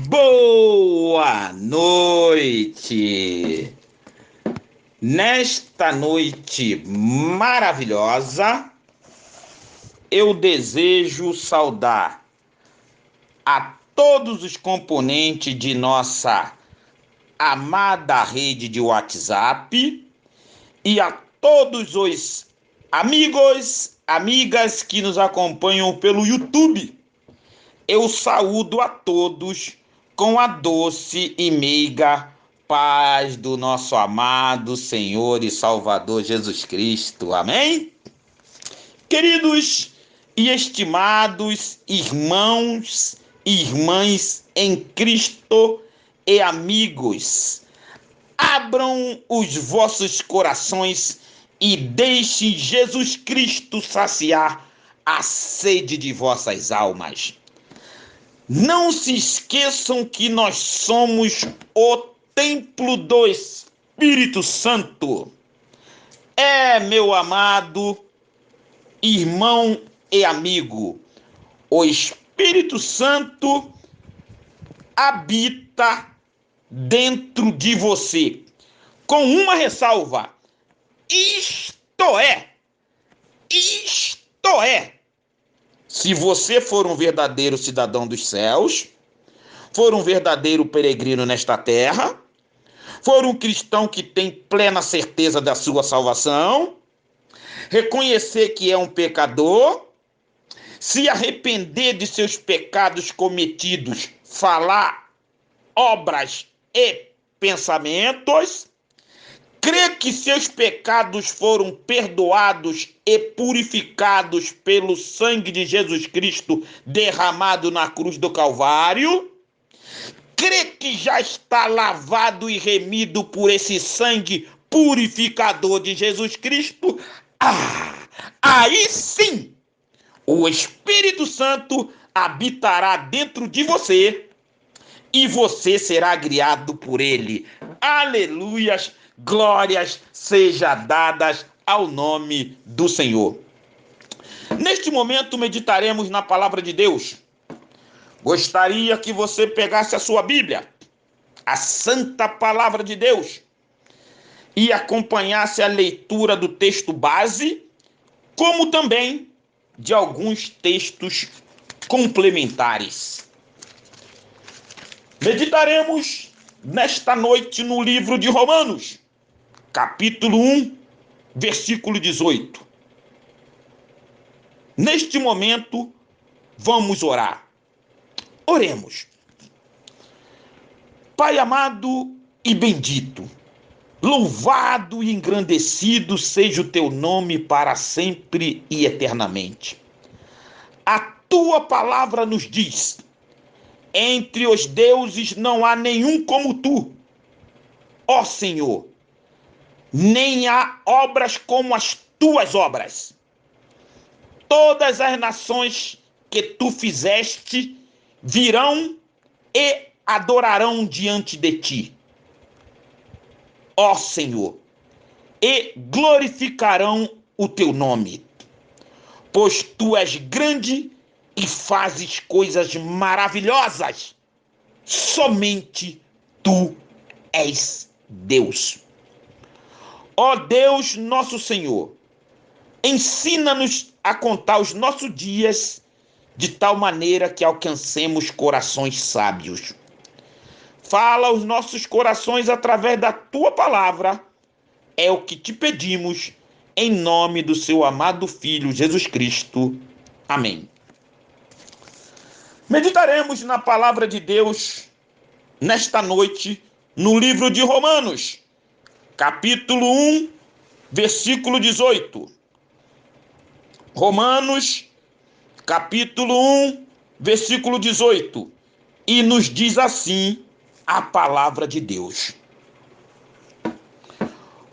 Boa noite! Nesta noite maravilhosa, eu desejo saudar a todos os componentes de nossa amada rede de WhatsApp e a todos os amigos, amigas que nos acompanham pelo YouTube. Eu saúdo a todos com a doce e meiga paz do nosso amado Senhor e Salvador Jesus Cristo. Amém? Queridos e estimados irmãos e irmãs em Cristo e amigos, abram os vossos corações e deixem Jesus Cristo saciar a sede de vossas almas. Não se esqueçam que nós somos o templo do Espírito Santo. Meu amado irmão e amigo, o Espírito Santo habita dentro de você, com uma ressalva: isto é, se você for um verdadeiro cidadão dos céus, for um verdadeiro peregrino nesta terra, for um cristão que tem plena certeza da sua salvação, reconhecer que é um pecador, se arrepender de seus pecados cometidos, falar, obras e pensamentos, crê que seus pecados foram perdoados e purificados pelo sangue de Jesus Cristo derramado na cruz do Calvário, crê que já está lavado e remido por esse sangue purificador de Jesus Cristo, aí sim o Espírito Santo habitará dentro de você e você será guiado por ele. Aleluias! Glórias sejam dadas ao nome do Senhor. Neste momento meditaremos na palavra de Deus. Gostaria que você pegasse a sua Bíblia, a santa palavra de Deus, e acompanhasse a leitura do texto base, como também de alguns textos complementares. Meditaremos nesta noite no livro de Romanos, capítulo 1, versículo 18. Neste momento, vamos orar. Oremos. Pai amado e bendito, louvado e engrandecido seja o teu nome para sempre e eternamente. A tua palavra nos diz: entre os deuses não há nenhum como tu, ó Senhor, nem há obras como as tuas obras. Todas as nações que tu fizeste virão e adorarão diante de ti, ó Senhor, e glorificarão o teu nome, pois tu és grande e fazes coisas maravilhosas. Somente tu és Deus. Ó Deus, nosso Senhor, ensina-nos a contar os nossos dias de tal maneira que alcancemos corações sábios. Fala aos nossos corações através da tua palavra. É o que te pedimos, em nome do seu amado Filho Jesus Cristo. Amém. Meditaremos na palavra de Deus nesta noite no livro de Romanos, capítulo 1, versículo 18. Romanos, capítulo 1, versículo 18. E nos diz assim a palavra de Deus: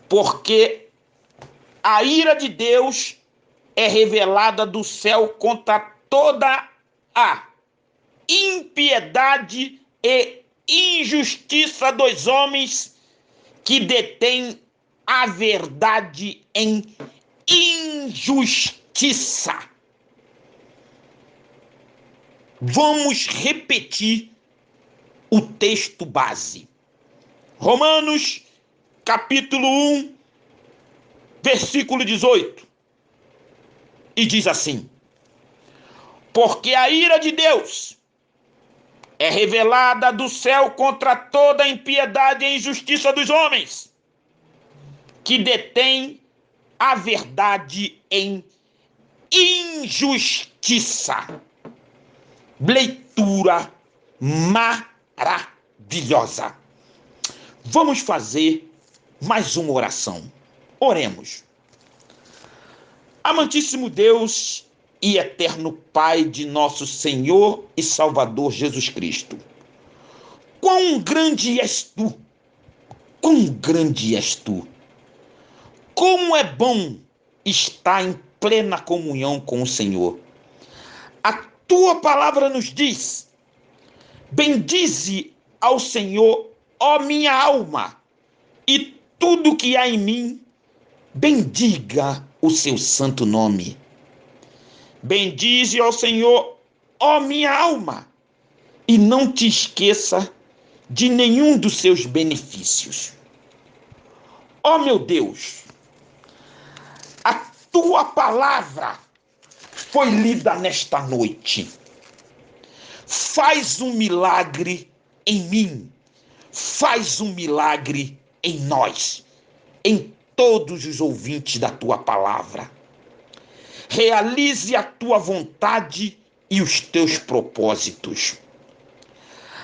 porque a ira de Deus é revelada do céu contra toda a impiedade e injustiça dos homens que detêm a verdade em injustiça. Vamos repetir o texto base. Romanos, capítulo 1, versículo 18. E diz assim: porque a ira de Deus é revelada do céu contra toda a impiedade e injustiça dos homens, que detêm a verdade em injustiça. Leitura maravilhosa. Vamos fazer mais uma oração. Oremos. Amantíssimo Deus e eterno Pai de nosso Senhor e Salvador Jesus Cristo, quão grande és tu, quão grande és tu. Como é bom estar em plena comunhão com o Senhor. A tua palavra nos diz: bendize ao Senhor, ó minha alma, e tudo que há em mim, bendiga o seu santo nome. Bendize ao Senhor, ó minha alma, e não te esqueça de nenhum dos seus benefícios. Ó meu Deus, a tua palavra foi lida nesta noite. Faz um milagre em mim, faz um milagre em nós, em todos os ouvintes da tua palavra. Realize a tua vontade e os teus propósitos.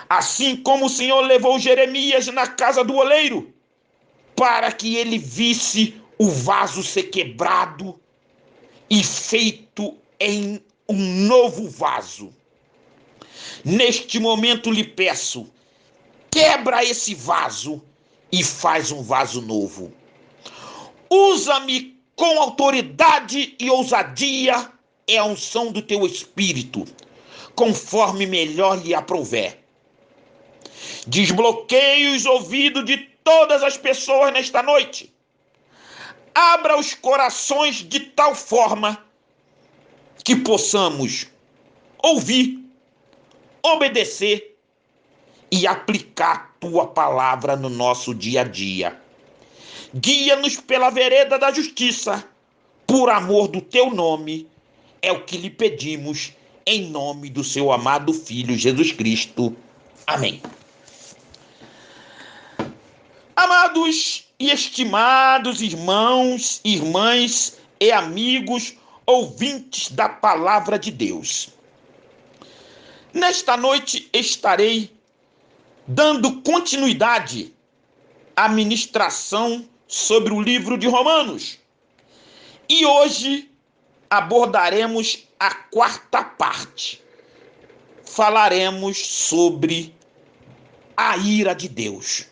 Assim como o Senhor levou Jeremias na casa do oleiro, para que ele visse o vaso ser quebrado e feito em um novo vaso. Neste momento lhe peço, quebra esse vaso e faz um vaso novo. Usa-me com autoridade e ousadia e a unção do teu Espírito, conforme melhor lhe aprouver. Desbloqueie os ouvidos de todas as pessoas nesta noite. Abra os corações de tal forma que possamos ouvir, obedecer e aplicar a tua palavra no nosso dia a dia. Guia-nos pela vereda da justiça, por amor do teu nome, é o que lhe pedimos, em nome do seu amado Filho Jesus Cristo. Amém. Amados e estimados irmãos, irmãs e amigos, ouvintes da palavra de Deus, nesta noite estarei dando continuidade à ministração sobre o livro de Romanos. E hoje abordaremos a quarta parte. Falaremos sobre a ira de Deus.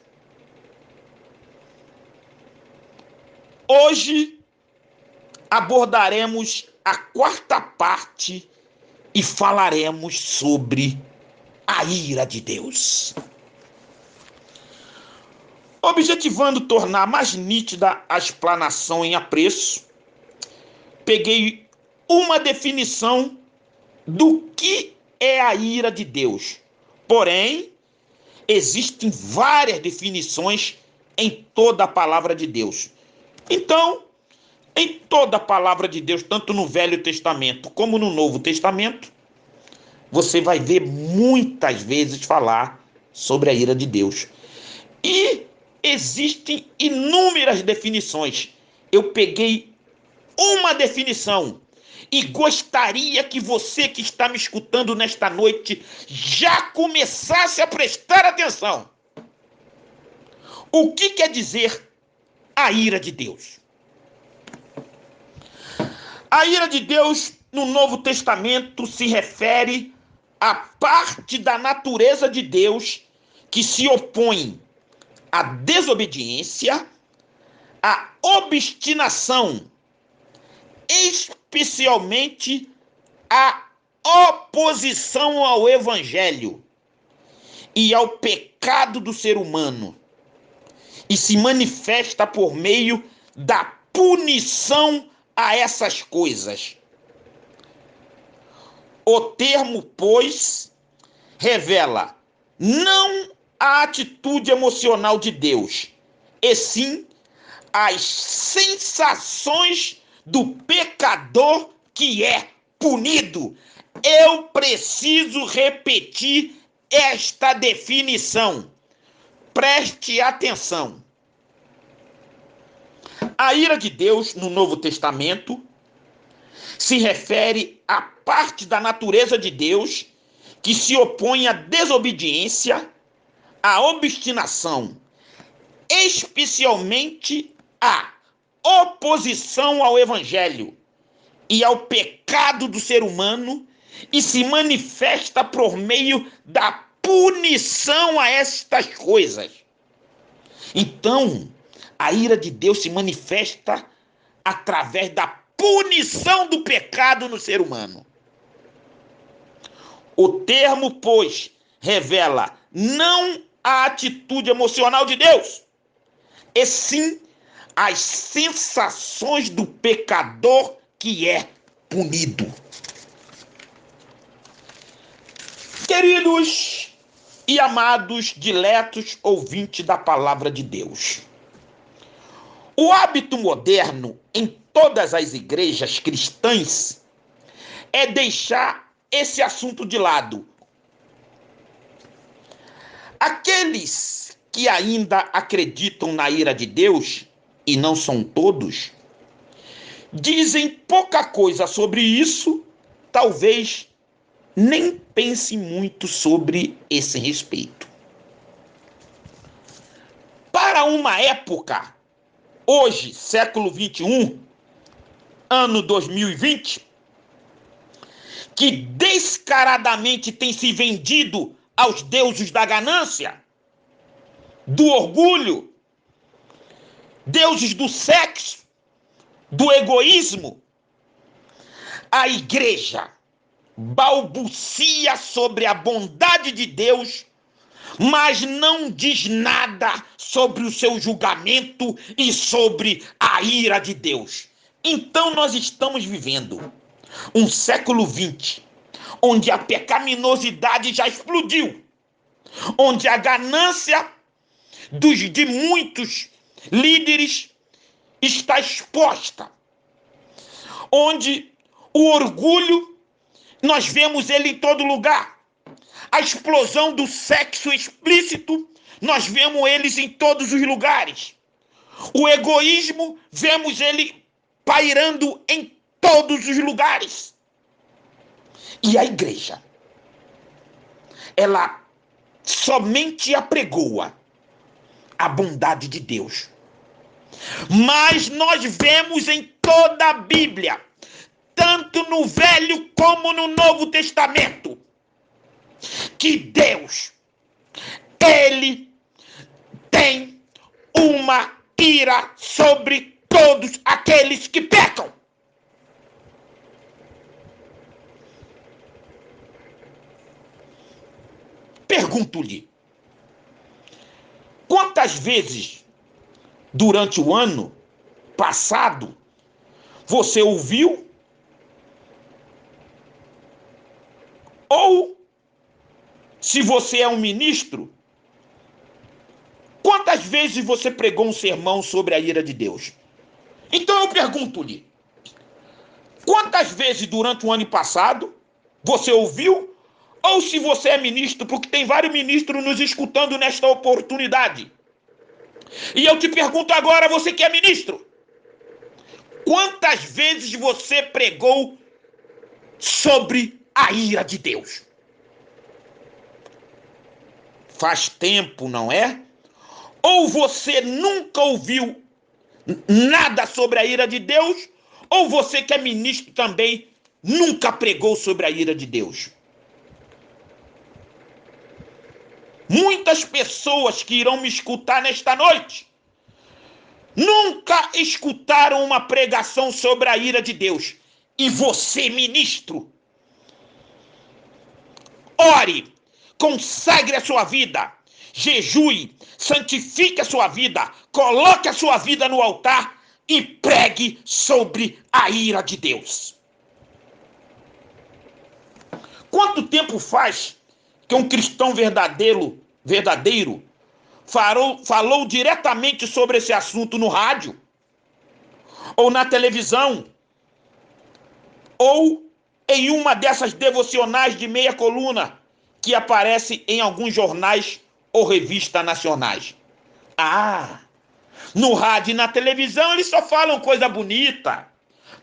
Hoje abordaremos a quarta parte e falaremos sobre a ira de Deus. Objetivando tornar mais nítida a explanação em apreço, peguei uma definição do que é a ira de Deus. Porém, existem várias definições em toda a palavra de Deus. Então, em toda a palavra de Deus, tanto no Velho Testamento como no Novo Testamento, você vai ver muitas vezes falar sobre a ira de Deus. E existem inúmeras definições. Eu peguei uma definição e gostaria que você que está me escutando nesta noite já começasse a prestar atenção. O que quer dizer a ira de Deus? A ira de Deus no Novo Testamento se refere à parte da natureza de Deus que se opõe à desobediência, à obstinação, especialmente à oposição ao Evangelho e ao pecado do ser humano, e se manifesta por meio da punição a essas coisas. O termo, pois, revela não a atitude emocional de Deus, e sim as sensações do pecador que é punido. Eu preciso repetir esta definição. Preste atenção. A ira de Deus no Novo Testamento se refere à parte da natureza de Deus que se opõe à desobediência, à obstinação, especialmente à oposição ao Evangelho e ao pecado do ser humano, e se manifesta por meio da punição a estas coisas. Então, a ira de Deus se manifesta através da punição do pecado no ser humano. O termo, pois, revela não a atitude emocional de Deus, e sim as sensações do pecador que é punido. Queridos e amados, diletos ouvintes da palavra de Deus, o hábito moderno em todas as igrejas cristãs é deixar esse assunto de lado. Aqueles que ainda acreditam na ira de Deus, e não são todos, dizem pouca coisa sobre isso, talvez nem pense muito sobre esse respeito. Para uma época, hoje, século 21, ano 2020, que descaradamente tem se vendido aos deuses da ganância, do orgulho, deuses do sexo, do egoísmo, a igreja balbucia sobre a bondade de Deus, mas não diz nada sobre o seu julgamento e sobre a ira de Deus. Então nós estamos vivendo um século 20, onde a pecaminosidade já explodiu, onde a ganância de muitos líderes está exposta, onde o orgulho, nós vemos ele em todo lugar. A explosão do sexo explícito, nós vemos eles em todos os lugares. O egoísmo, vemos ele pairando em todos os lugares. E a igreja, ela somente apregoa a bondade de Deus. Mas nós vemos em toda a Bíblia, tanto no Velho como no Novo Testamento, que Deus, ele tem uma ira sobre todos aqueles que pecam. Pergunto-lhe, quantas vezes durante o ano passado você ouviu ou, se você é um ministro, quantas vezes você pregou um sermão sobre a ira de Deus? Então eu pergunto-lhe, quantas vezes durante o ano passado você ouviu, ou se você é ministro, porque tem vários ministros nos escutando nesta oportunidade. E eu te pergunto agora, você que é ministro, quantas vezes você pregou sobre a ira de Deus? Faz tempo, não é? Ou você nunca ouviu nada sobre a ira de Deus, ou você que é ministro também nunca pregou sobre a ira de Deus. Muitas pessoas que irão me escutar nesta noite nunca escutaram uma pregação sobre a ira de Deus. E você, ministro, ore, consagre a sua vida, jejue, santifique a sua vida, coloque a sua vida no altar e pregue sobre a ira de Deus. Quanto tempo faz que um cristão verdadeiro falou diretamente sobre esse assunto no rádio, ou na televisão, ou em uma dessas devocionais de meia coluna que aparece em alguns jornais ou revistas nacionais. No rádio e na televisão eles só falam coisa bonita.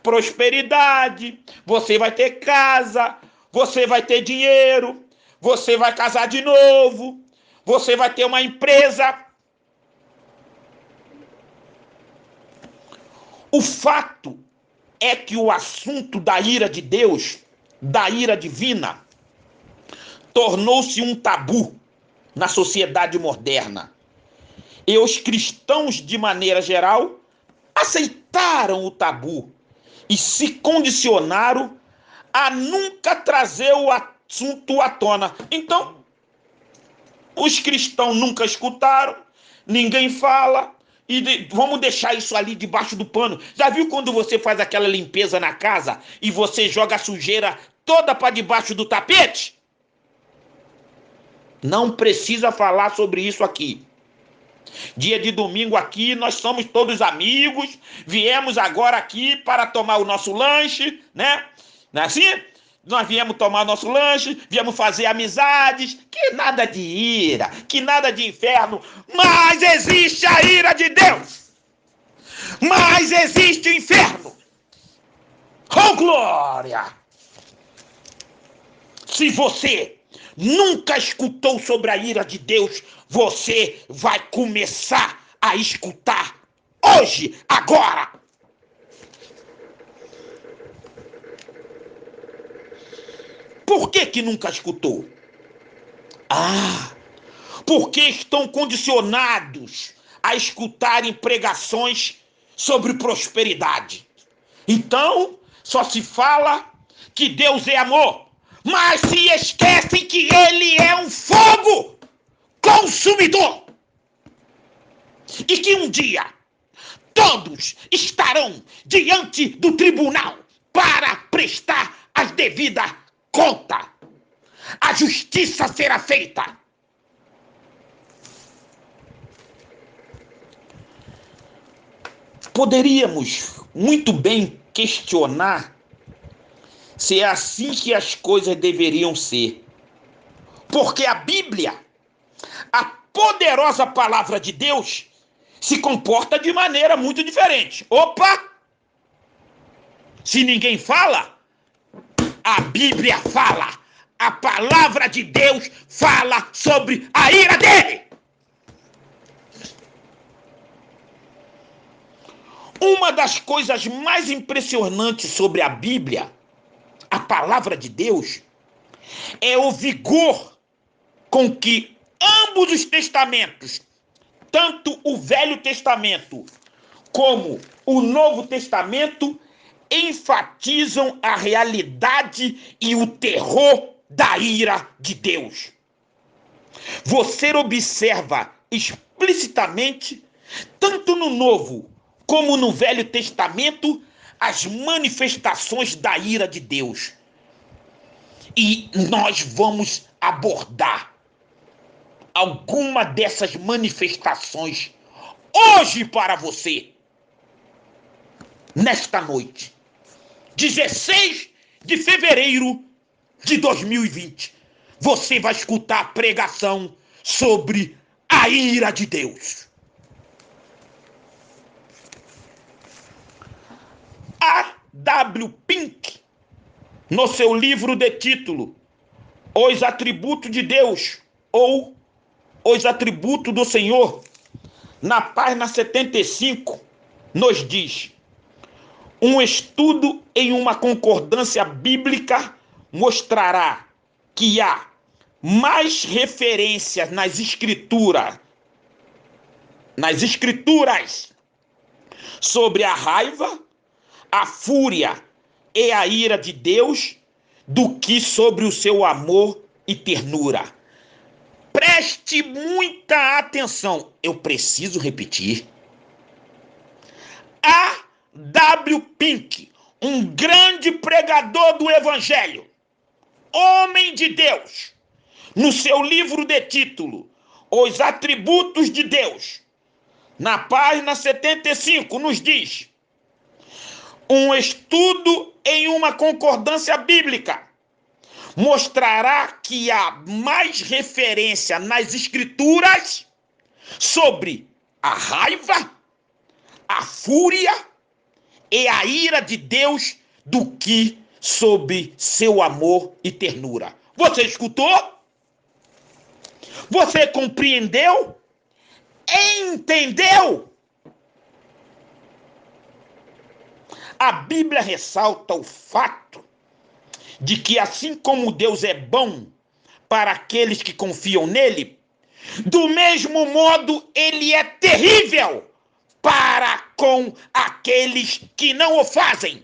Prosperidade, você vai ter casa, você vai ter dinheiro, você vai casar de novo, você vai ter uma empresa. O fato é que o assunto da ira de Deus, da ira divina, tornou-se um tabu na sociedade moderna. E os cristãos, de maneira geral, aceitaram o tabu e se condicionaram a nunca trazer o assunto à tona. Então, os cristãos nunca escutaram, ninguém fala, e vamos deixar isso ali debaixo do pano. Já viu quando você faz aquela limpeza na casa e você joga a sujeira toda para debaixo do tapete? Não precisa falar sobre isso aqui. Dia de domingo aqui, nós somos todos amigos, viemos agora aqui para tomar o nosso lanche, né? Não é assim? Nós viemos tomar o nosso lanche, viemos fazer amizades, que nada de ira, que nada de inferno, mas existe a ira de Deus, mas existe o inferno. Oh, glória! Se você nunca escutou sobre a ira de Deus, você vai começar a escutar hoje, agora. Por que nunca escutou? Porque estão condicionados a escutarem pregações sobre prosperidade. Então, só se fala que Deus é amor, mas se esquecem que Ele é um fogo consumidor. E que um dia todos estarão diante do tribunal para prestar as devidas contas. A justiça será feita. Poderíamos muito bem questionar se é assim que as coisas deveriam ser. Porque a Bíblia, a poderosa palavra de Deus, se comporta de maneira muito diferente. Opa! Se ninguém fala, a Bíblia fala. A palavra de Deus fala sobre a ira dele. Uma das coisas mais impressionantes sobre a Bíblia, a palavra de Deus, é o vigor com que ambos os testamentos, tanto o Velho Testamento como o Novo Testamento, enfatizam a realidade e o terror da ira de Deus. Você observa explicitamente, tanto no Novo como no Velho Testamento, as manifestações da ira de Deus. E nós vamos abordar alguma dessas manifestações hoje para você, nesta noite, 16 de fevereiro de 2020. Você vai escutar a pregação sobre a ira de Deus. A. W. Pink, no seu livro de título Os Atributos de Deus, ou Os Atributos do Senhor, na página 75, nos diz: um estudo em uma concordância bíblica mostrará que há mais referências nas escrituras sobre a raiva, a fúria e a ira de Deus do que sobre o seu amor e ternura. Preste muita atenção. Eu preciso repetir. A. W. Pink, um grande pregador do Evangelho, homem de Deus, no seu livro de título, Os Atributos de Deus, na página 75, nos diz: um estudo em uma concordância bíblica mostrará que há mais referência nas Escrituras sobre a raiva, a fúria e a ira de Deus do que sobre seu amor e ternura. Você escutou? Você compreendeu? Entendeu? A Bíblia ressalta o fato de que assim como Deus é bom para aqueles que confiam nele, do mesmo modo ele é terrível para com aqueles que não o fazem.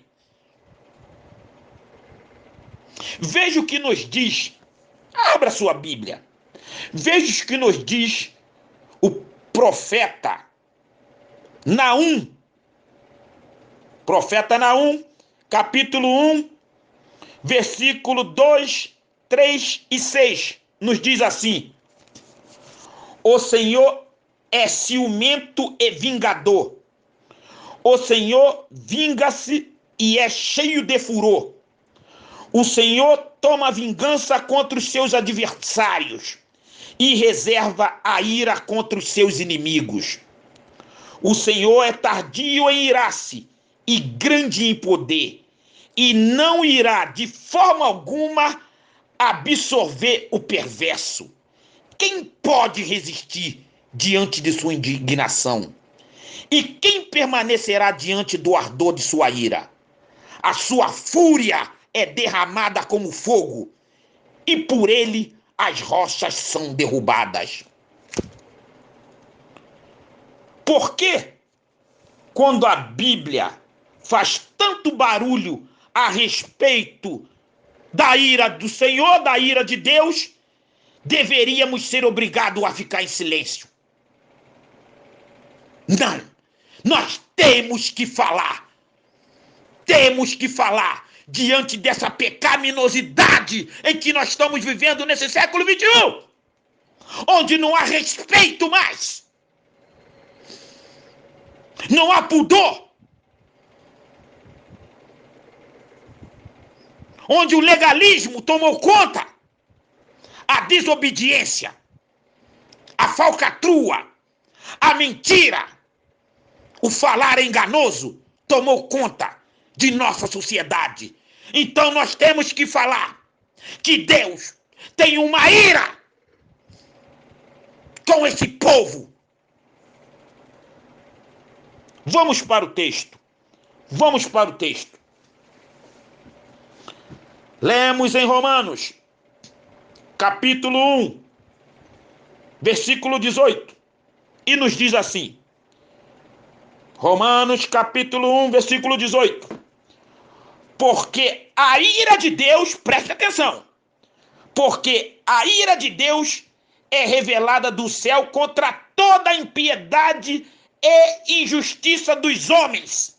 Veja o que nos diz, abra sua Bíblia, veja o que nos diz o profeta Naum, capítulo 1, versículo 2, 3 e 6, nos diz assim: o Senhor é ciumento e vingador, o Senhor vinga-se e é cheio de furor, o Senhor toma vingança contra os seus adversários e reserva a ira contra os seus inimigos. O Senhor é tardio em irar-se e grande em poder, e não irá de forma alguma absorver o perverso. Quem pode resistir diante de sua indignação? E quem permanecerá diante do ardor de sua ira? A sua fúria é derramada como fogo, e por ele as rochas são derrubadas. Por que, quando a Bíblia faz tanto barulho a respeito da ira do Senhor, da ira de Deus, deveríamos ser obrigados a ficar em silêncio? Não, nós temos que falar. Temos que falar diante dessa pecaminosidade em que nós estamos vivendo nesse século XXI, onde não há respeito mais, não há pudor, onde o legalismo tomou conta, a desobediência, a falcatrua, a mentira, o falar enganoso tomou conta de nossa sociedade. Então nós temos que falar que Deus tem uma ira com esse povo. Vamos para o texto. Lemos em Romanos, capítulo 1, versículo 18, e nos diz assim: Romanos, capítulo 1, versículo 18. Porque a ira de Deus, preste atenção, porque a ira de Deus é revelada do céu contra toda a impiedade e injustiça dos homens,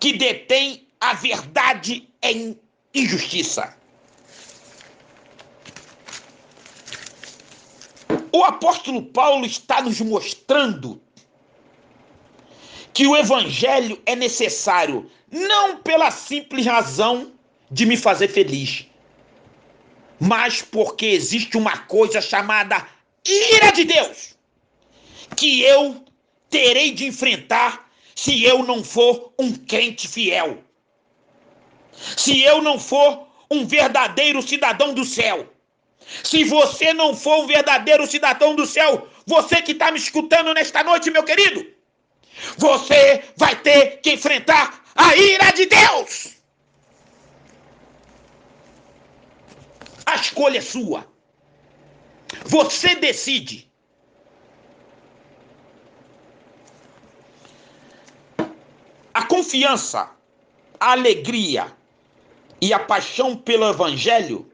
que detêm a verdade em injustiça. O apóstolo Paulo está nos mostrando que o evangelho é necessário não pela simples razão de me fazer feliz, mas porque existe uma coisa chamada ira de Deus, que eu terei de enfrentar se eu não for um crente fiel, se eu não for um verdadeiro cidadão do céu. Se você não for um verdadeiro cidadão do céu, você que está me escutando nesta noite, meu querido, você vai ter que enfrentar a ira de Deus. A escolha é sua. Você decide. A confiança, a alegria e a paixão pelo evangelho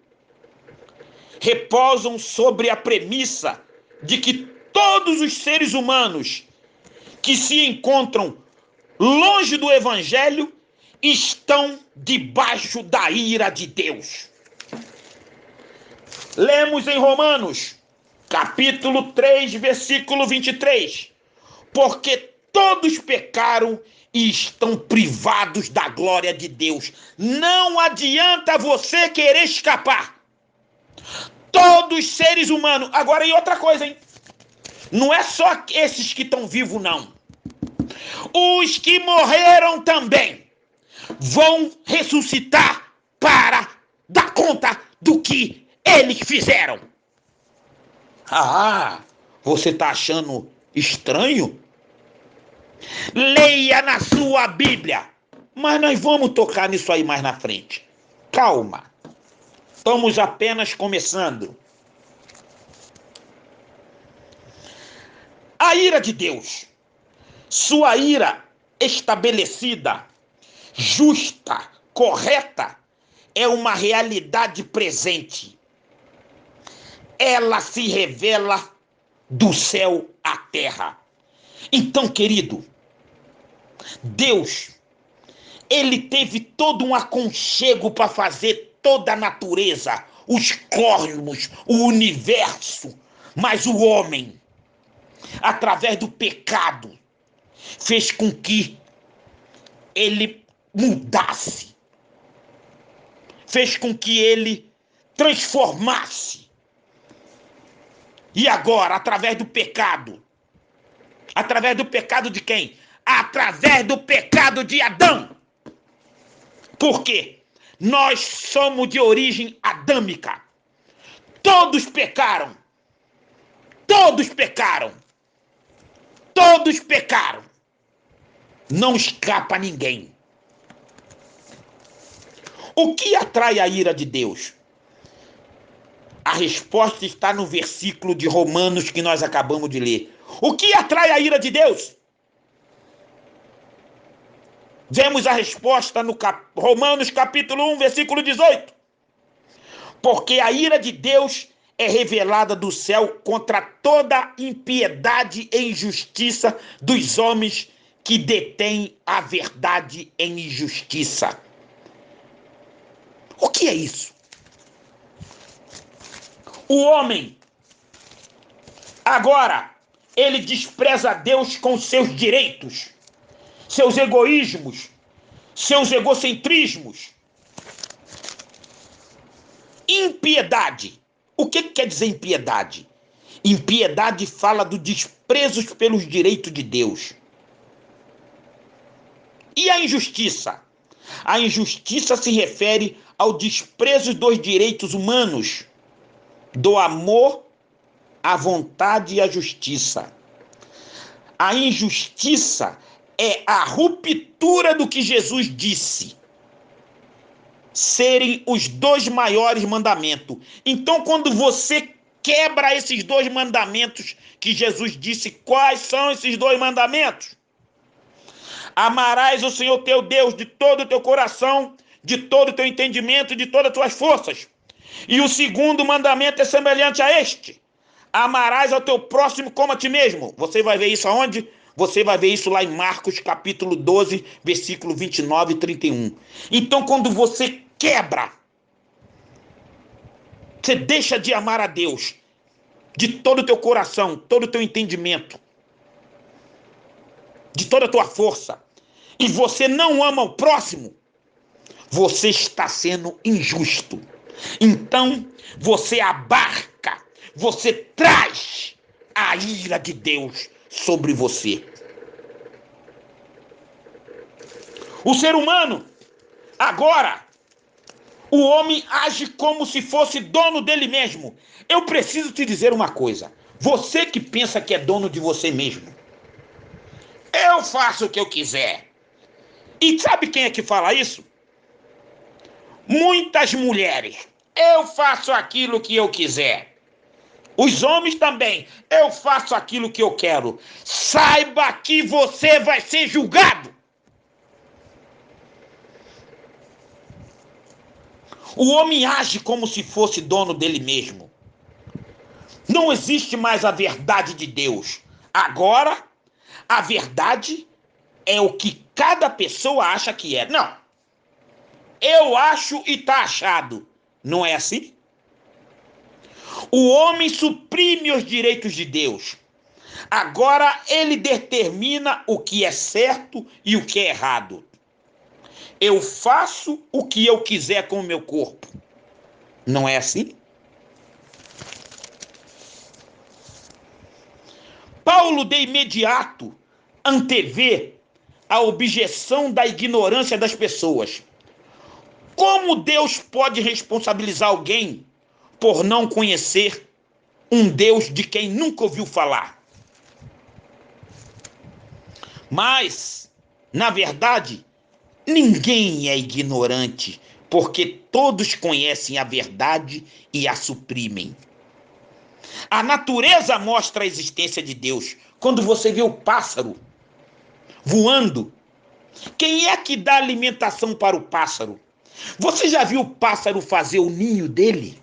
repousam sobre a premissa de que todos os seres humanos que se encontram longe do evangelho estão debaixo da ira de Deus. Lemos em Romanos, capítulo 3, versículo 23. Porque todos pecaram e estão privados da glória de Deus. Não adianta você querer escapar. Todos seres humanos. Agora, e outra coisa, hein? Não é só esses que estão vivos, não. Os que morreram também vão ressuscitar para dar conta do que eles fizeram. Ah, você está achando estranho? Leia na sua Bíblia. Mas nós vamos tocar nisso aí mais na frente. Calma. Estamos apenas começando. A ira de Deus, sua ira estabelecida, justa, correta, é uma realidade presente. Ela se revela do céu à terra. Então, querido, Deus, ele teve todo um aconchego para fazer toda a natureza, os cosmos, o universo, mas o homem, através do pecado, fez com que ele mudasse, fez com que ele transformasse. E agora, através do pecado de quem? Através do pecado de Adão. Por quê? Nós somos de origem adâmica. Todos pecaram. Todos pecaram. Todos pecaram. Não escapa ninguém. O que atrai a ira de Deus? A resposta está no versículo de Romanos que nós acabamos de ler. O que atrai a ira de Deus? Vemos a resposta no Romanos capítulo 1, versículo 18. Porque a ira de Deus é revelada do céu contra toda impiedade e injustiça dos homens que detêm a verdade em injustiça. O que é isso? O homem, agora, ele despreza Deus com seus direitos, seus egoísmos, seus egocentrismos. Impiedade. O que quer dizer impiedade? Impiedade fala do desprezo pelos direitos de Deus. E a injustiça? A injustiça se refere ao desprezo dos direitos humanos, do amor, à vontade e à justiça. A injustiça é a ruptura do que Jesus disse serem os dois maiores mandamentos. Então, quando você quebra esses dois mandamentos que Jesus disse, quais são esses dois mandamentos? Amarás o Senhor teu Deus de todo o teu coração, de todo o teu entendimento e de todas as tuas forças. E o segundo mandamento é semelhante a este: amarás ao teu próximo como a ti mesmo. Você vai ver isso aonde? Você vai ver isso lá em Marcos capítulo 12, versículo 29 e 31. Então, quando você quebra, você deixa de amar a Deus de todo o teu coração, todo o teu entendimento, de toda a tua força, e você não ama o próximo, você está sendo injusto. Então, você abarca, você traz a ira de Deus sobre você. O ser humano, agora, o homem age como se fosse dono dele mesmo. Eu preciso te dizer uma coisa. Você que pensa que é dono de você mesmo. Eu faço o que eu quiser. E sabe quem é que fala isso? Muitas mulheres. Eu faço aquilo que eu quiser. Os homens também. Eu faço aquilo que eu quero. Saiba que você vai ser julgado. O homem age como se fosse dono dele mesmo. Não existe mais a verdade de Deus. Agora, a verdade é o que cada pessoa acha que é. Não. Eu acho e tá achado. Não é assim? O homem suprime os direitos de Deus. Agora ele determina o que é certo e o que é errado. Eu faço o que eu quiser com o meu corpo. Não é assim? Paulo de imediato antevê a objeção da ignorância das pessoas. Como Deus pode responsabilizar alguém por não conhecer um Deus de quem nunca ouviu falar? Mas, na verdade, ninguém é ignorante, porque todos conhecem a verdade e a suprimem. A natureza mostra a existência de Deus. Quando você vê o pássaro voando, quem é que dá alimentação para o pássaro? Você já viu o pássaro fazer o ninho dele?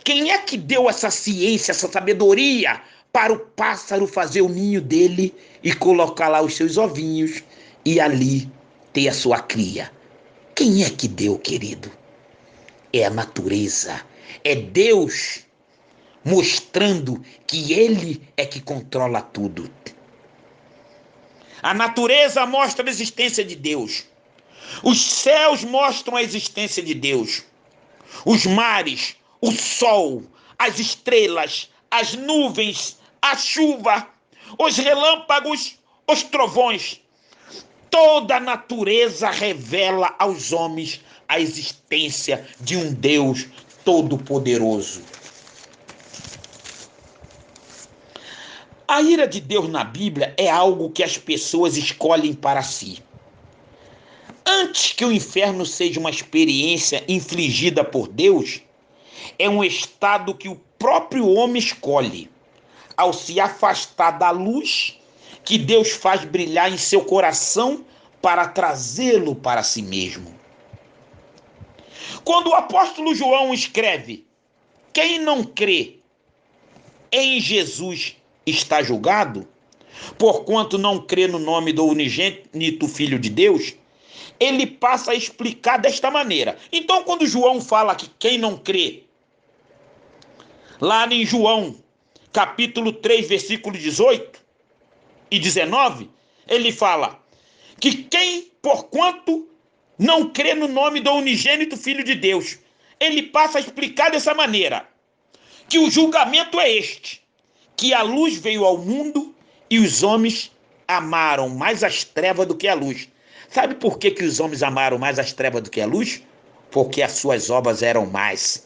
Quem é que deu essa ciência, essa sabedoria para o pássaro fazer o ninho dele e colocar lá os seus ovinhos e ali ter a sua cria? Quem é que deu, querido? É a natureza. É Deus mostrando que Ele é que controla tudo. A natureza mostra a existência de Deus. Os céus mostram a existência de Deus. Os mares, o sol, as estrelas, as nuvens, a chuva, os relâmpagos, os trovões. Toda a natureza revela aos homens a existência de um Deus todo-poderoso. A ira de Deus na Bíblia é algo que as pessoas escolhem para si. Antes que o inferno seja uma experiência infligida por Deus, é um estado que o próprio homem escolhe, ao se afastar da luz que Deus faz brilhar em seu coração para trazê-lo para si mesmo. Quando o apóstolo João escreve: quem não crê em Jesus está julgado, porquanto não crê no nome do unigênito Filho de Deus, ele passa a explicar desta maneira. Então, quando João fala que quem não crê, lá em João, capítulo 3, versículo 18 e 19, ele fala que quem, porquanto não crê no nome do unigênito Filho de Deus, ele passa a explicar dessa maneira, que o julgamento é este, que a luz veio ao mundo e os homens amaram mais as trevas do que a luz. Sabe por que os homens amaram mais as trevas do que a luz? Porque as suas obras eram mais.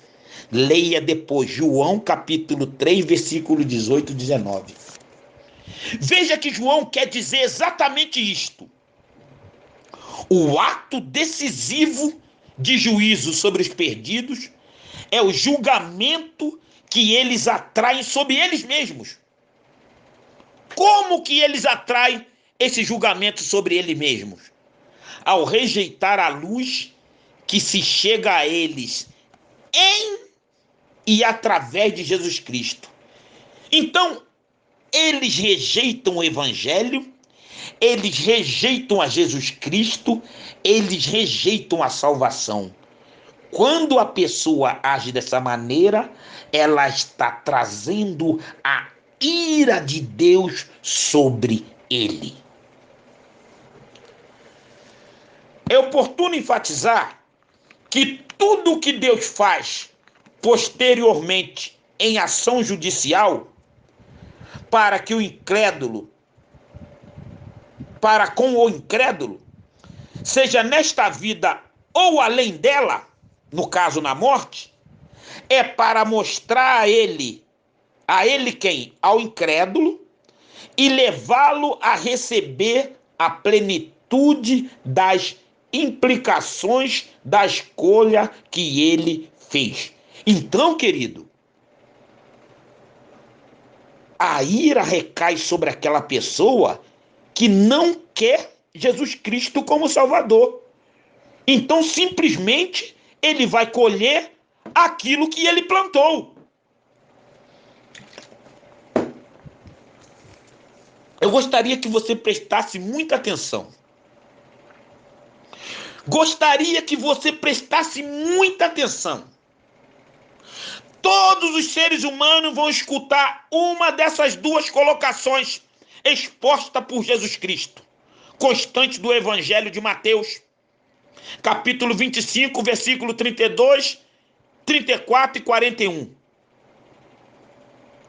Leia depois João capítulo 3, versículo 18 e 19. Veja que João quer dizer exatamente isto. O ato decisivo de juízo sobre os perdidos é o julgamento que eles atraem sobre eles mesmos. Como que eles atraem esse julgamento sobre eles mesmos? Ao rejeitar a luz que se chega a eles em e através de Jesus Cristo. Então, eles rejeitam o Evangelho, eles rejeitam a Jesus Cristo, eles rejeitam a salvação. Quando a pessoa age dessa maneira, ela está trazendo a ira de Deus sobre ele. É oportuno enfatizar que tudo que Deus faz posteriormente em ação judicial para com o incrédulo, seja nesta vida ou além dela, no caso na morte, é para mostrar a ele quem? Ao incrédulo, e levá-lo a receber a plenitude das implicações da escolha que ele fez. Então, querido, a ira recai sobre aquela pessoa que não quer Jesus Cristo como Salvador. Então, simplesmente, ele vai colher aquilo que ele plantou. Eu gostaria que você prestasse muita atenção. Gostaria que você prestasse muita atenção. Todos os seres humanos vão escutar uma dessas duas colocações exposta por Jesus Cristo, constante do Evangelho de Mateus, capítulo 25, versículo 32, 34 e 41.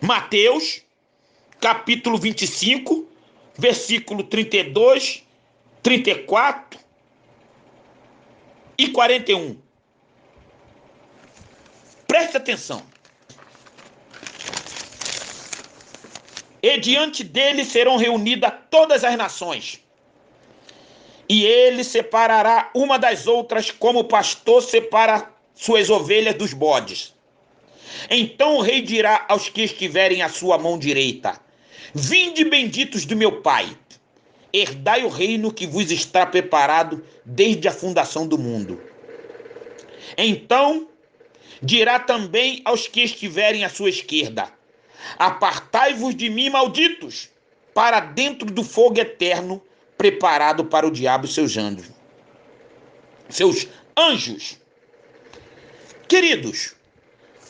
Mateus, capítulo 25, versículo 32, 34 e 41. Preste atenção. E diante dele serão reunidas todas as nações, e ele separará uma das outras, como o pastor separa suas ovelhas dos bodes. Então o rei dirá aos que estiverem à sua mão direita: vinde, benditos do meu Pai, herdai o reino que vos está preparado desde a fundação do mundo. Então dirá também aos que estiverem à sua esquerda: apartai-vos de mim, malditos, para dentro do fogo eterno, preparado para o diabo e seus anjos. Queridos,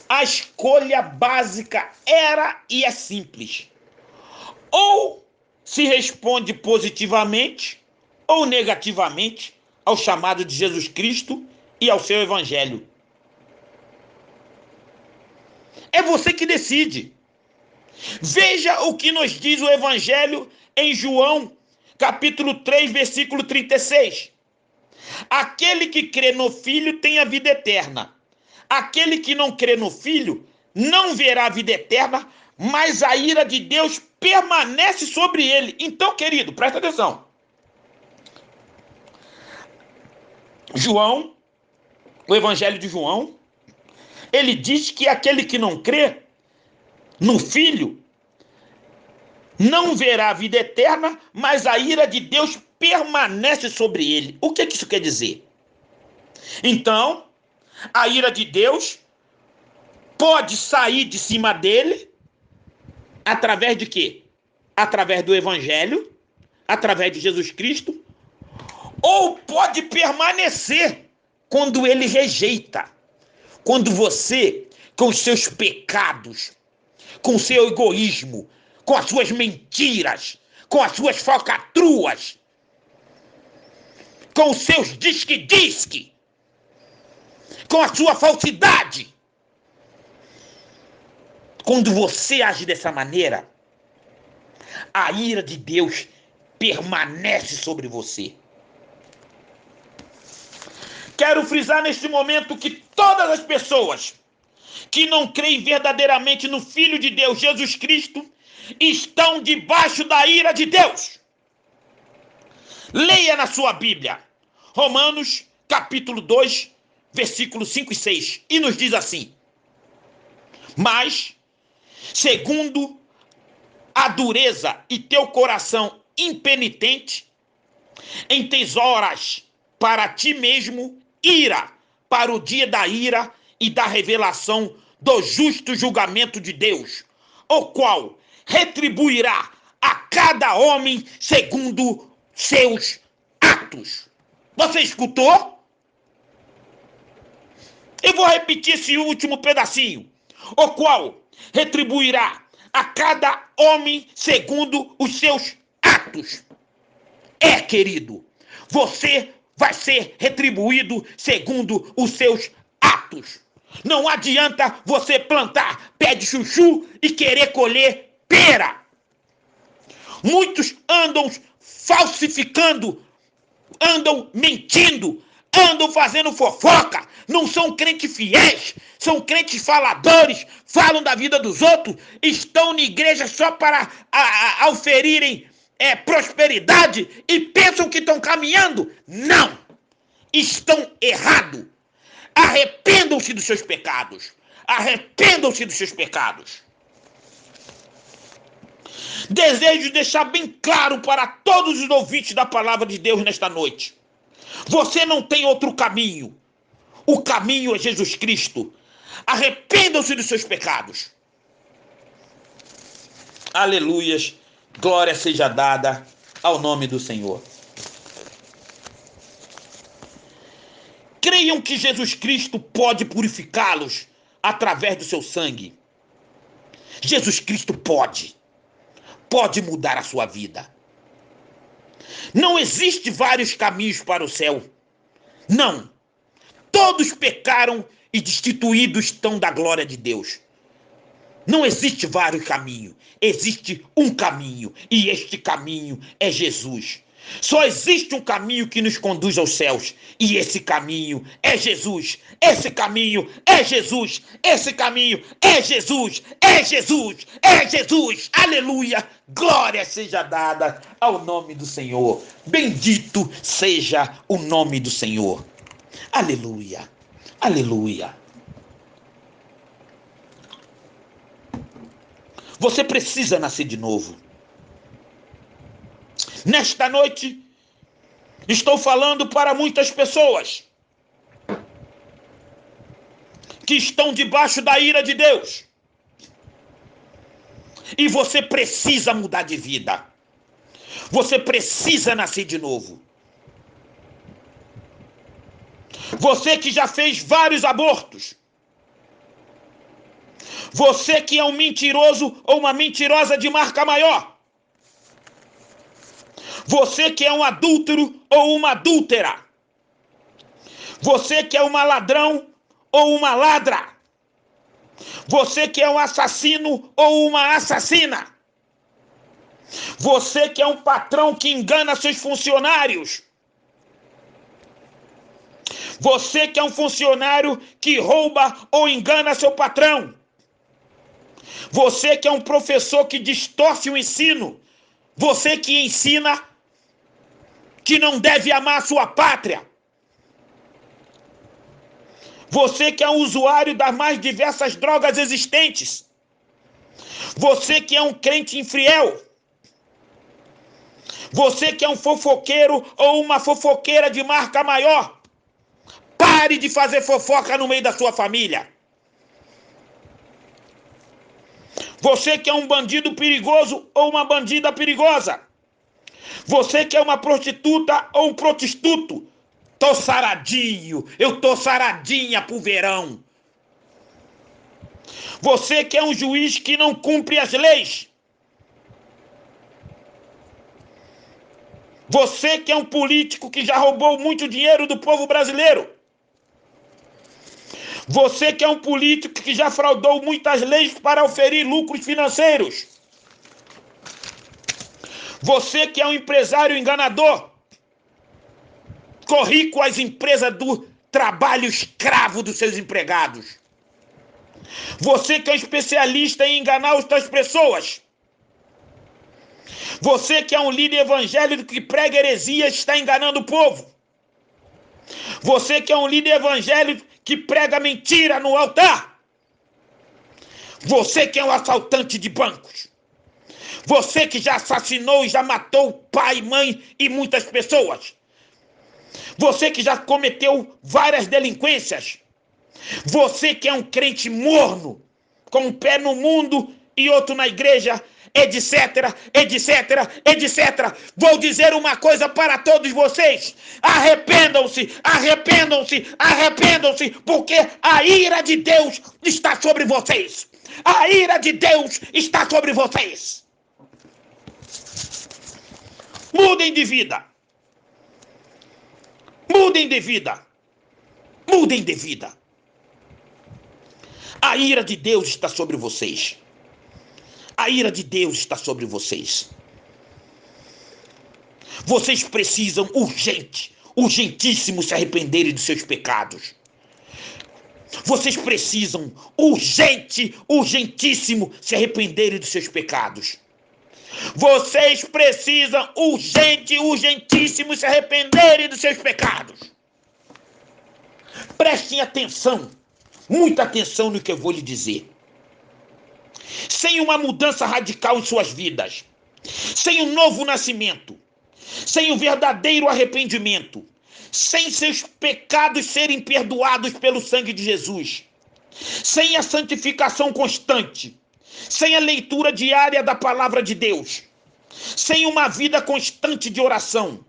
a escolha básica era e é simples. Ou se responde positivamente ou negativamente ao chamado de Jesus Cristo e ao seu evangelho. É você que decide. Veja o que nos diz o evangelho em João, capítulo 3, versículo 36. Aquele que crê no Filho tem a vida eterna. Aquele que não crê no Filho não verá a vida eterna, mas a ira de Deus permanece sobre ele. Então, querido, presta atenção. João, o evangelho de João, ele diz que aquele que não crê no Filho não verá a vida eterna, mas a ira de Deus permanece sobre ele. O que isso quer dizer? Então, a ira de Deus pode sair de cima dele através de quê? Através do evangelho, através de Jesus Cristo, ou pode permanecer quando ele rejeita. Quando você, com os seus pecados, com o seu egoísmo, com as suas mentiras, com as suas falcatruas, com os seus disque-disque, com a sua falsidade. Quando você age dessa maneira, a ira de Deus permanece sobre você. Quero frisar neste momento que todas as pessoas que não creem verdadeiramente no Filho de Deus, Jesus Cristo, estão debaixo da ira de Deus. Leia na sua Bíblia, Romanos, capítulo 2, versículos 5 e 6, e nos diz assim: mas, segundo a dureza e teu coração impenitente, entesouras para ti mesmo ira para o dia da ira e da revelação do justo julgamento de Deus, o qual retribuirá a cada homem segundo seus atos. Você escutou? Eu vou repetir esse último pedacinho. O qual retribuirá a cada homem segundo os seus atos. Querido, você vai ser retribuído segundo os seus atos. Não adianta você plantar pé de chuchu e querer colher pera. Muitos andam falsificando, andam mentindo, andam fazendo fofoca, não são crentes fiéis, são crentes faladores, falam da vida dos outros, estão na igreja só para auferirem prosperidade e pensam que estão caminhando. Não! Estão errados. Arrependam-se dos seus pecados. Arrependam-se dos seus pecados. Desejo deixar bem claro para todos os ouvintes da palavra de Deus nesta noite. Você não tem outro caminho. O caminho é Jesus Cristo. Arrependam-se dos seus pecados. Aleluias. Glória seja dada ao nome do Senhor. Creiam que Jesus Cristo pode purificá-los através do seu sangue. Jesus Cristo pode mudar a sua vida. Não existe vários caminhos para o céu. Não. Todos pecaram e destituídos estão da glória de Deus. Não existe vários caminhos. Existe um caminho. E este caminho é Jesus. Só existe um caminho que nos conduz aos céus. E esse caminho é Jesus. Esse caminho é Jesus. Esse caminho é Jesus. É Jesus. É Jesus. Aleluia. Glória seja dada ao nome do Senhor. Bendito seja o nome do Senhor. Aleluia. Aleluia. Você precisa nascer de novo. Nesta noite, estou falando para muitas pessoas que estão debaixo da ira de Deus. E você precisa mudar de vida. Você precisa nascer de novo. Você que já fez vários abortos. Você que é um mentiroso ou uma mentirosa de marca maior. Você que é um adúltero ou uma adúltera. Você que é um ladrão ou uma ladra. Você que é um assassino ou uma assassina. Você que é um patrão que engana seus funcionários. Você que é um funcionário que rouba ou engana seu patrão. Você que é um professor que distorce o ensino. Você que ensina que não deve amar a sua pátria. Você que é um usuário das mais diversas drogas existentes. Você que é um crente infiel. Você que é um fofoqueiro ou uma fofoqueira de marca maior. Pare de fazer fofoca no meio da sua família. Você que é um bandido perigoso ou uma bandida perigosa. Você que é uma prostituta ou um prostituto. Tô saradinho, eu tô saradinha pro verão. Você que é um juiz que não cumpre as leis. Você que é um político que já roubou muito dinheiro do povo brasileiro. Você que é um político que já fraudou muitas leis para oferir lucros financeiros. Você que é um empresário enganador. Corri com as empresas do trabalho escravo dos seus empregados. Você que é um especialista em enganar outras pessoas. Você que é um líder evangélico que prega heresias está enganando o povo. Você que é um líder evangélico que prega mentira no altar. Você que é um assaltante de bancos. Você que já assassinou e já matou pai, mãe e muitas pessoas. Você que já cometeu várias delinquências. Você que é um crente morno, com um pé no mundo e outro na igreja, etc, etc, etc. Vou dizer uma coisa para todos vocês. Arrependam-se, arrependam-se, arrependam-se, porque a ira de Deus está sobre vocês. A ira de Deus está sobre vocês. Mudem de vida. Mudem de vida. Mudem de vida. A ira de Deus está sobre vocês. A ira de Deus está sobre vocês. Vocês precisam urgentíssimo se arrependerem dos seus pecados. Vocês precisam urgentíssimo se arrependerem dos seus pecados. Vocês precisam urgentíssimo se arrependerem dos seus pecados. Prestem atenção, muita atenção no que eu vou lhe dizer. Sem uma mudança radical em suas vidas, sem um novo nascimento, sem um verdadeiro arrependimento, sem seus pecados serem perdoados pelo sangue de Jesus, sem a santificação constante, sem a leitura diária da palavra de Deus, sem uma vida constante de oração,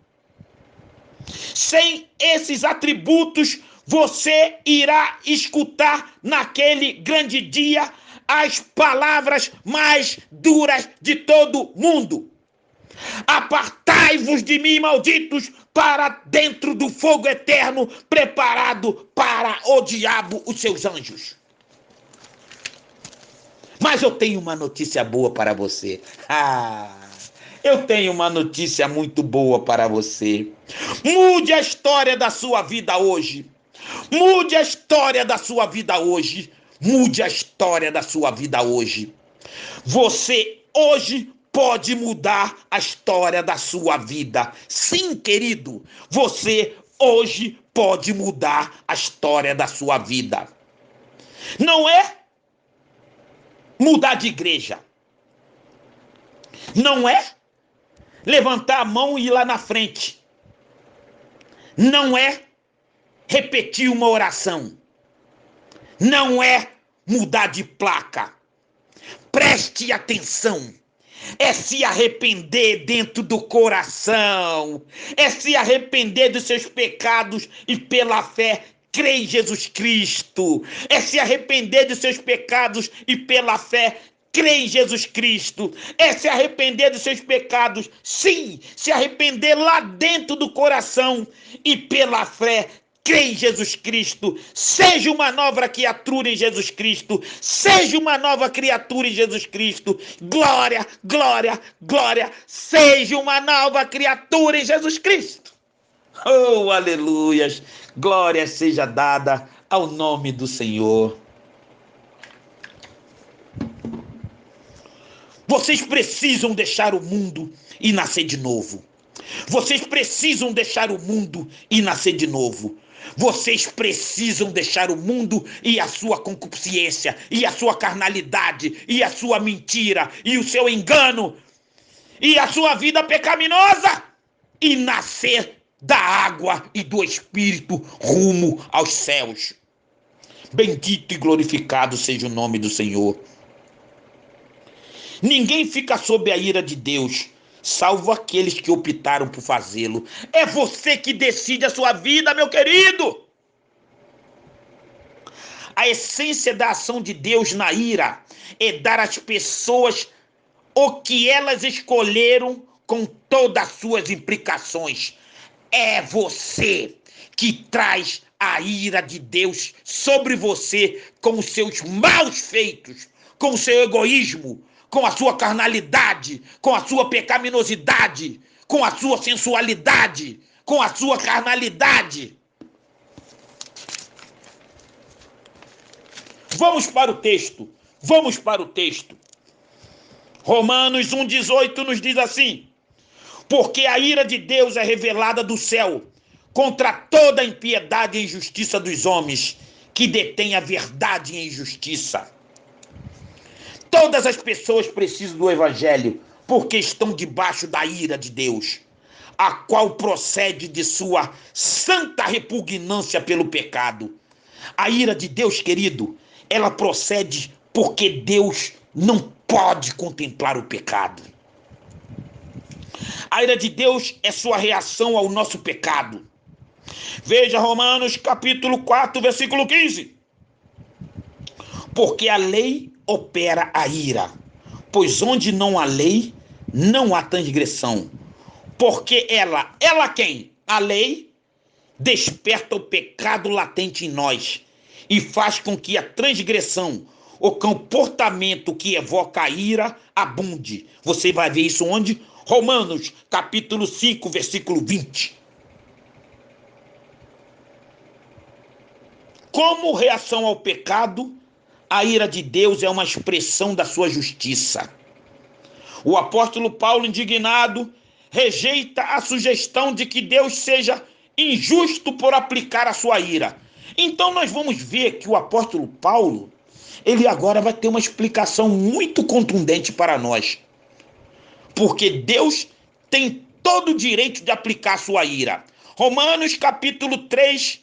sem esses atributos, você irá escutar naquele grande dia as palavras mais duras de todo mundo. Apartai-vos de mim, malditos, para dentro do fogo eterno, preparado para o diabo, os seus anjos. Mas eu tenho uma notícia boa para você. Eu tenho uma notícia muito boa para você. Mude a história da sua vida hoje. Mude a história da sua vida hoje. Mude a história da sua vida hoje. Você hoje pode mudar a história da sua vida. Sim, querido, você hoje pode mudar a história da sua vida. Não é mudar de igreja. Não é levantar a mão e ir lá na frente. Não é repetir uma oração. Não é mudar de placa. Preste atenção. É se arrepender dentro do coração. É se arrepender dos seus pecados e pela fé crer em Jesus Cristo. É se arrepender dos seus pecados e pela fé crer em Jesus Cristo. É se arrepender dos seus pecados. Sim, se arrepender lá dentro do coração e pela fé crê em Jesus Cristo. Seja uma nova criatura em Jesus Cristo. Seja uma nova criatura em Jesus Cristo. Glória, glória, glória. Seja uma nova criatura em Jesus Cristo. Oh, aleluias. Glória seja dada ao nome do Senhor. Vocês precisam deixar o mundo e nascer de novo. Vocês precisam deixar o mundo e nascer de novo. Vocês precisam deixar o mundo e a sua concupiscência, e a sua carnalidade, e a sua mentira, e o seu engano, e a sua vida pecaminosa, e nascer da água e do Espírito rumo aos céus. Bendito e glorificado seja o nome do Senhor. Ninguém fica sob a ira de Deus, salvo aqueles que optaram por fazê-lo. É você que decide a sua vida, meu querido. A essência da ação de Deus na ira é dar às pessoas o que elas escolheram com todas as suas implicações. É você que traz a ira de Deus sobre você com os seus maus feitos, com o seu egoísmo, com a sua carnalidade, com a sua pecaminosidade, com a sua sensualidade, com a sua carnalidade. Vamos para o texto. Vamos para o texto. Romanos 1,18 nos diz assim: porque a ira de Deus é revelada do céu contra toda a impiedade e injustiça dos homens que detêm a verdade e a injustiça. Todas as pessoas precisam do evangelho porque estão debaixo da ira de Deus, a qual procede de sua santa repugnância pelo pecado. A ira de Deus, querido, ela procede porque Deus não pode contemplar o pecado. A ira de Deus é sua reação ao nosso pecado. Veja Romanos capítulo 4, versículo 15. Porque a lei opera a ira, pois onde não há lei, não há transgressão. Porque ela quem? A lei desperta o pecado latente em nós e faz com que a transgressão, o comportamento que evoca a ira, abunde. Você vai ver isso onde? Romanos capítulo 5, versículo 20. Como reação ao pecado, a ira de Deus é uma expressão da sua justiça. O apóstolo Paulo, indignado, rejeita a sugestão de que Deus seja injusto por aplicar a sua ira. Então nós vamos ver que o apóstolo Paulo, ele agora vai ter uma explicação muito contundente para nós. Porque Deus tem todo o direito de aplicar a sua ira. Romanos capítulo 3,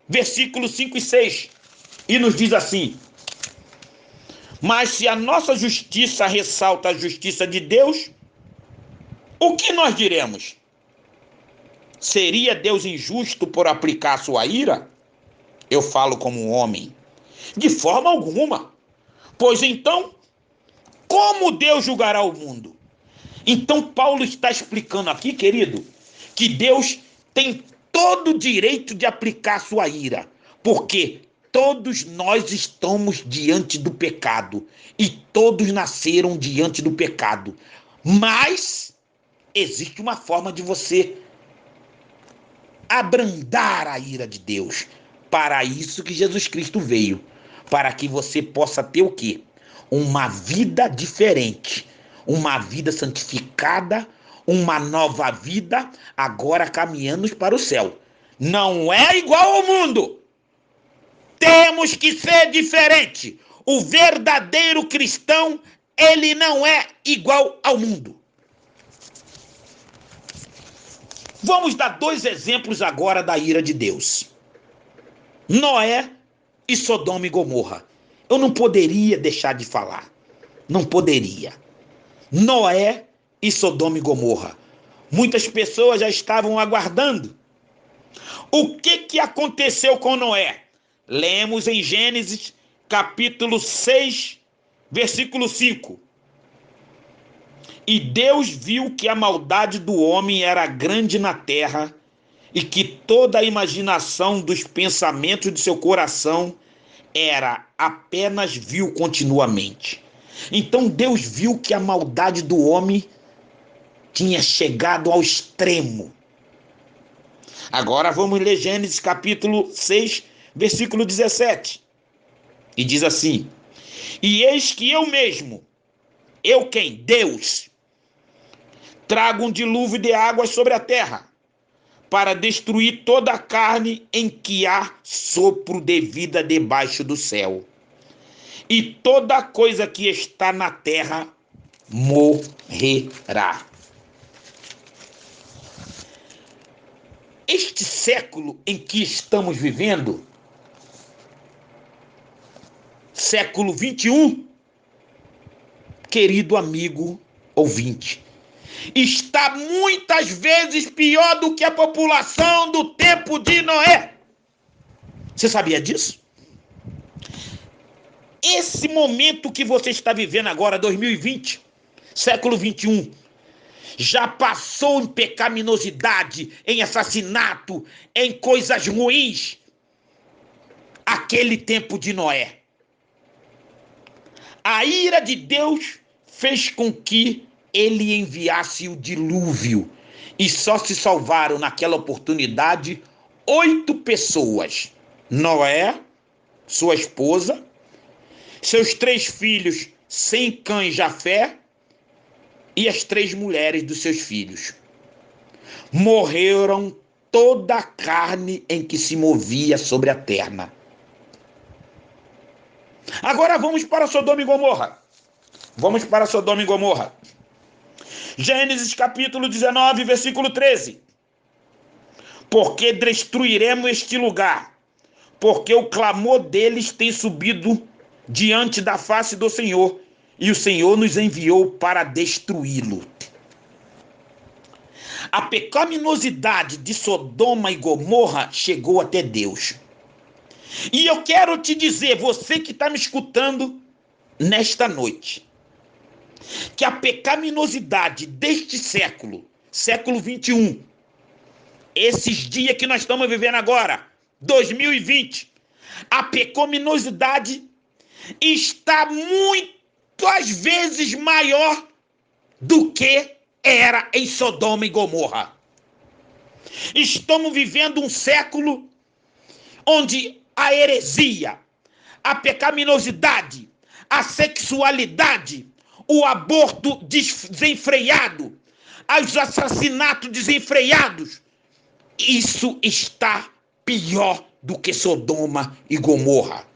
versículos 5 e 6. E nos diz assim: mas se a nossa justiça ressalta a justiça de Deus, o que nós diremos? Seria Deus injusto por aplicar a sua ira? Eu falo como um homem. De forma alguma. Pois então, como Deus julgará o mundo? Então Paulo está explicando aqui, querido, que Deus tem todo o direito de aplicar sua ira, porque todos nós estamos diante do pecado e todos nasceram diante do pecado. Mas existe uma forma de você abrandar a ira de Deus. Para isso que Jesus Cristo veio, para que você possa ter o quê? Uma vida diferente, uma vida santificada, uma nova vida, agora caminhando para o céu. Não é igual ao mundo. Temos que ser diferente. O verdadeiro cristão, ele não é igual ao mundo. Vamos dar 2 exemplos agora da ira de Deus. Noé e Sodoma e Gomorra. Eu não poderia deixar de falar. Não poderia. Noé e Sodoma e Gomorra. Muitas pessoas já estavam aguardando. O que aconteceu com Noé? Lemos em Gênesis capítulo 6, versículo 5. E Deus viu que a maldade do homem era grande na terra e que toda a imaginação dos pensamentos de seu coração era apenas vil continuamente. Então Deus viu que a maldade do homem tinha chegado ao extremo. Agora vamos ler Gênesis capítulo 6, versículo 17. E diz assim: E eis que eu mesmo, eu quem? Deus, trago um dilúvio de águas sobre a terra, para destruir toda a carne em que há sopro de vida debaixo do céu. E toda coisa que está na terra morrerá. Este século em que estamos vivendo, século 21, querido amigo ouvinte, está muitas vezes pior do que a população do tempo de Noé. Você sabia disso? Esse momento que você está vivendo agora, 2020, século 21, já passou em pecaminosidade, em assassinato, em coisas ruins, aquele tempo de Noé. A ira de Deus fez com que ele enviasse o dilúvio, e só se salvaram naquela oportunidade 8 pessoas: Noé, sua esposa, seus 3 filhos, Sem, Cã e Jafé, e as 3 mulheres dos seus filhos. Morreram toda a carne em que se movia sobre a terra. Agora vamos para Sodoma e Gomorra. Vamos para Sodoma e Gomorra. Gênesis capítulo 19, versículo 13. Porque destruiremos este lugar, porque o clamor deles tem subido diante da face do Senhor, e o Senhor nos enviou para destruí-lo. A pecaminosidade de Sodoma e Gomorra chegou até Deus. E eu quero te dizer, você que está me escutando nesta noite, que a pecaminosidade deste século, século 21, esses dias que nós estamos vivendo agora, 2020, a pecaminosidade está muitas vezes maior do que era em Sodoma e Gomorra. Estamos vivendo um século onde a heresia, a pecaminosidade, a sexualidade, o aborto desenfreado, os assassinatos desenfreados, isso está pior do que Sodoma e Gomorra.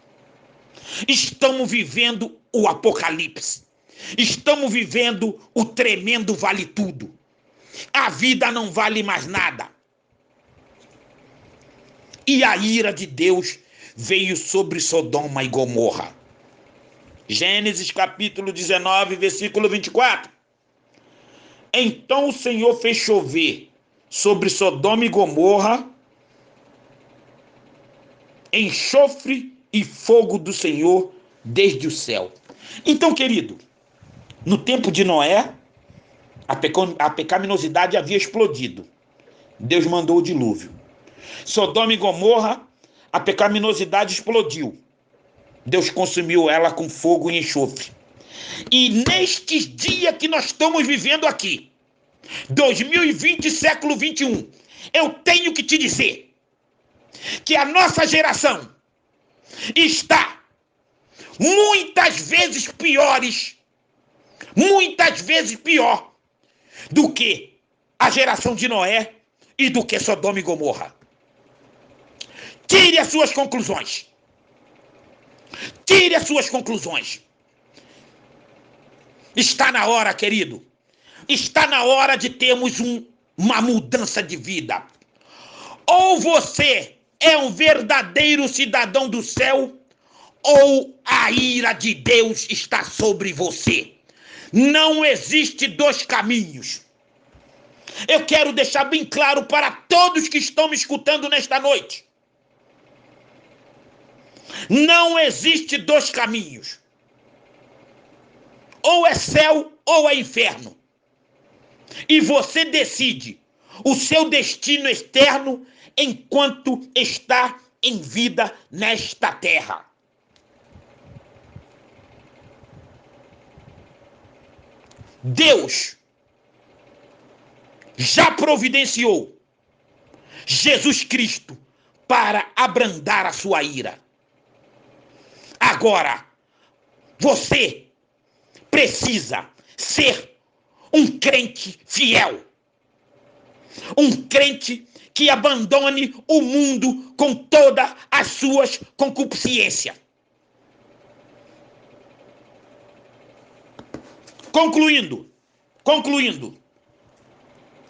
Estamos vivendo o apocalipse. Estamos vivendo o tremendo vale tudo. A vida não vale mais nada. E a ira de Deus veio sobre Sodoma e Gomorra. Gênesis capítulo 19, versículo 24. Então o Senhor fez chover sobre Sodoma e Gomorra enxofre e fogo do Senhor desde o céu. Então, querido, no tempo de Noé, a pecaminosidade havia explodido. Deus mandou o dilúvio. Sodoma e Gomorra, a pecaminosidade explodiu. Deus consumiu ela com fogo e enxofre. E nestes dias que nós estamos vivendo aqui, 2020, século 21, eu tenho que te dizer que a nossa geração está muitas vezes pior do que a geração de Noé e do que Sodoma e Gomorra. Tire as suas conclusões. Tire as suas conclusões. Está na hora, querido. Está na hora de termos uma mudança de vida. Ou você é um verdadeiro cidadão do céu, ou a ira de Deus está sobre você. Não existe dois caminhos. Eu quero deixar bem claro para todos que estão me escutando nesta noite. Não existe dois caminhos. Ou é céu ou é inferno. E você decide o seu destino externo enquanto está em vida nesta terra. Deus já providenciou Jesus Cristo para abrandar a sua ira. Agora, você precisa ser um crente fiel. Um crente que abandone o mundo com todas as suas concupiscências. Concluindo,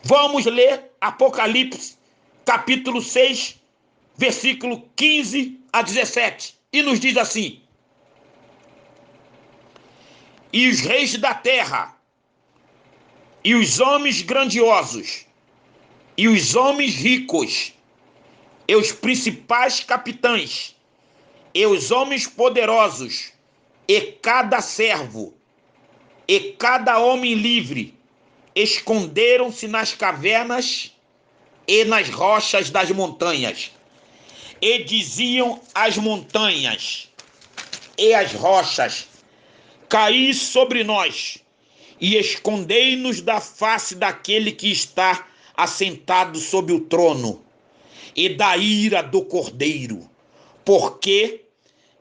vamos ler Apocalipse, capítulo 6, versículo 15 a 17. E nos diz assim: e os reis da terra, e os homens grandiosos, e os homens ricos, e os principais capitães, e os homens poderosos, e cada servo, e cada homem livre, esconderam-se nas cavernas e nas rochas das montanhas, e diziam às montanhas e às rochas: caí sobre nós, e escondei-nos da face daquele que está assentado sobre o trono, e da ira do Cordeiro, porque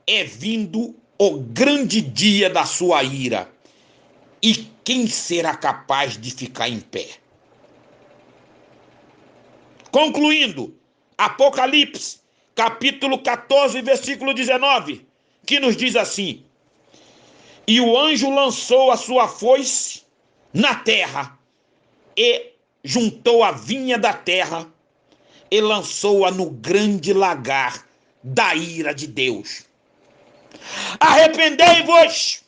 é vindo o grande dia da sua ira, e quem será capaz de ficar em pé? Concluindo, Apocalipse, capítulo 14, versículo 19, que nos diz assim: e o anjo lançou a sua foice na terra, e juntou a vinha da terra, e lançou-a no grande lagar da ira de Deus. Arrependei-vos,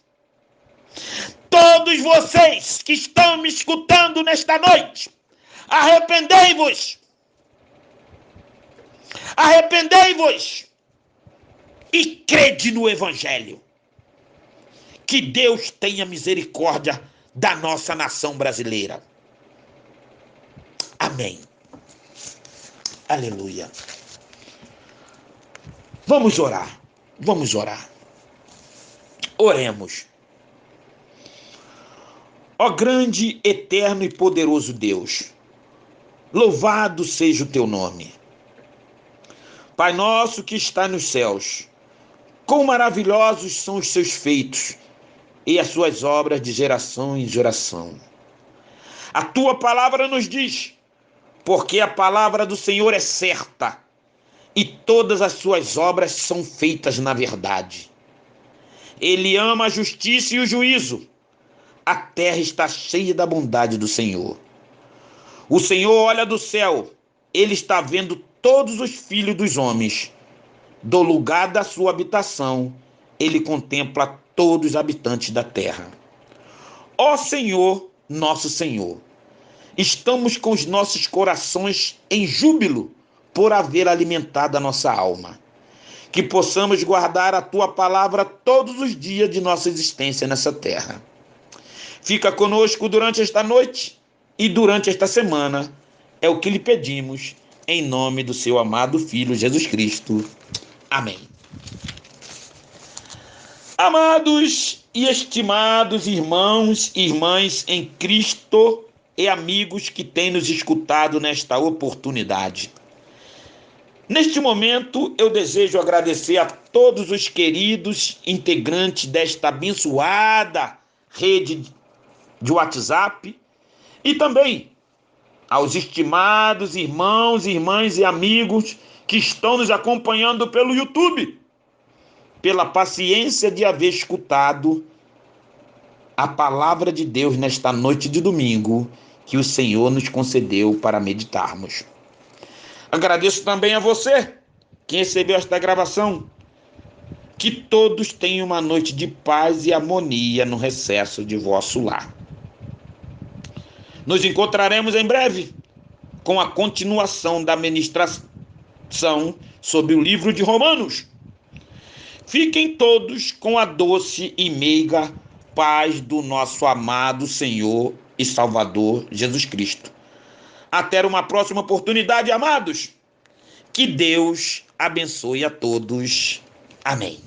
todos vocês que estão me escutando nesta noite. Arrependei-vos. Arrependei-vos e crede no Evangelho. Que Deus tenha misericórdia da nossa nação brasileira. Amém. Aleluia. Vamos orar. Vamos orar. Oremos. Ó grande, eterno e poderoso Deus, louvado seja o teu nome. Pai nosso que está nos céus, quão maravilhosos são os seus feitos e as suas obras de geração em geração. A tua palavra nos diz, porque a palavra do Senhor é certa e todas as suas obras são feitas na verdade. Ele ama a justiça e o juízo. A terra está cheia da bondade do Senhor. O Senhor olha do céu, ele está vendo todos os filhos dos homens. Do lugar da sua habitação, ele contempla todos os habitantes da terra. Ó Senhor, nosso Senhor, estamos com os nossos corações em júbilo por haver alimentado a nossa alma. que possamos guardar a tua palavra todos os dias de nossa existência nessa terra. Fica conosco durante esta noite e durante esta semana. É o que lhe pedimos, em nome do seu amado Filho Jesus Cristo. Amém. Amados e estimados irmãos e irmãs em Cristo e amigos que têm nos escutado nesta oportunidade. Neste momento, eu desejo agradecer a todos os queridos integrantes desta abençoada rede de WhatsApp e também aos estimados irmãos, irmãs e amigos que estão nos acompanhando pelo YouTube, pela paciência de haver escutado a palavra de Deus nesta noite de domingo que o Senhor nos concedeu para meditarmos. Agradeço também a você que recebeu esta gravação. Que todos tenham uma noite de paz e harmonia no recesso de vosso lar. Nos encontraremos em breve com a continuação da ministração sobre o livro de Romanos. Fiquem todos com a doce e meiga paz do nosso amado Senhor e Salvador Jesus Cristo. Até uma próxima oportunidade, amados. Que Deus abençoe a todos. Amém.